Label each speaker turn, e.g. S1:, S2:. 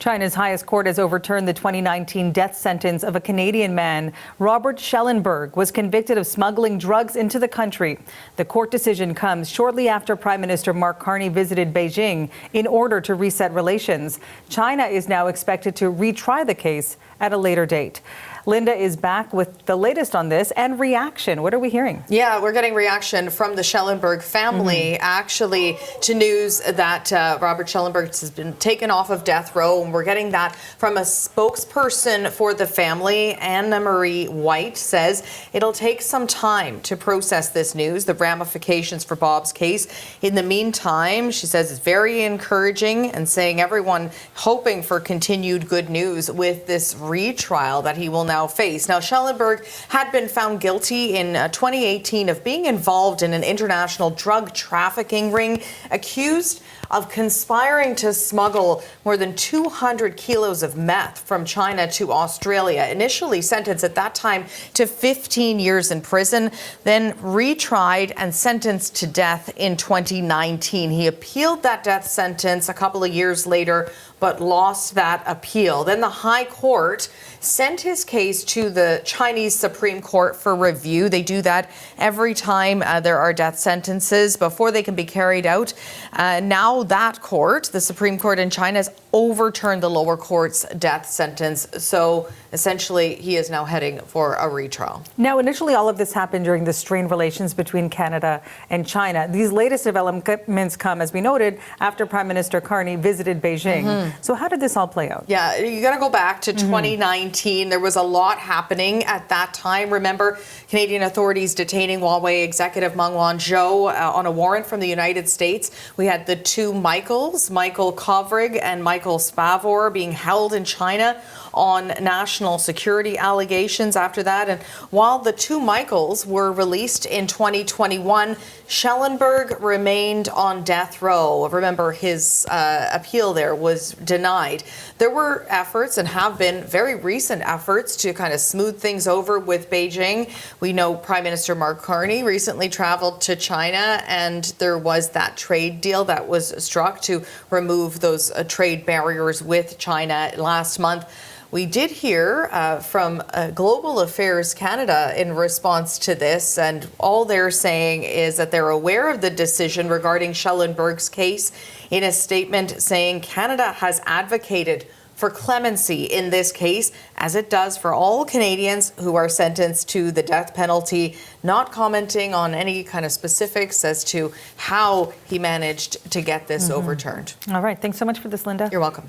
S1: China's highest court has overturned the 2019 death sentence of a Canadian man. Robert Schellenberg was convicted of smuggling drugs into the country. The court decision comes shortly after Prime Minister Mark Carney visited Beijing in order to reset relations. China is now expected to retry the case at a later date. Linda is back with the latest on this and reaction. What are we hearing?
S2: Yeah, we're getting reaction from the Schellenberg family, actually, to news that Robert Schellenberg has been taken off of death row. And we're getting that from a spokesperson for the family. Anna Marie White says it'll take some time to process this news, the ramifications for Bob's case. In the meantime, she says it's very encouraging and saying everyone hoping for continued good news with this retrial that he will now face. Now, Schellenberg had been found guilty in 2018 of being involved in an international drug trafficking ring, accused of conspiring to smuggle more than 200 kilos of meth from China to Australia. Initially sentenced at that time to 15 years in prison, then retried and sentenced to death in 2019. He appealed that death sentence a couple of years later, but lost that appeal. Then the High Court sent his case to the Chinese Supreme Court for review. They do that every time there are death sentences before they can be carried out. Now that court, the Supreme Court in China, has overturned the lower court's death sentence. So essentially, he is now heading for a retrial.
S1: Now, initially, all of this happened during the strained relations between Canada and China. These latest developments come, as we noted, after Prime Minister Carney visited Beijing. So how did this all play out?
S2: Yeah, you got to go back to 2019. There was a lot happening at that time. Remember, Canadian authorities detaining Huawei executive Meng Wanzhou on a warrant from the United States. We had the two Michaels, Michael Kovrig and Michael Spavor, being held in China on national security allegations after that. And while the two Michaels were released in 2021, Schellenberg remained on death row. Remember, his appeal there was denied. There were efforts, and have been very recent efforts, to kind of smooth things over with Beijing. We know Prime Minister Mark Carney recently traveled to China, and there was that trade deal that was struck to remove those trade barriers with China last month. We did hear from Global Affairs Canada in response to this, and all they're saying is that they're aware of the decision regarding Schellenberg's case, in a statement saying Canada has advocated for clemency in this case, as it does for all Canadians who are sentenced to the death penalty, not commenting on any kind of specifics as to how he managed to get this overturned.
S1: All right. Thanks so much for this, Linda.
S2: You're welcome.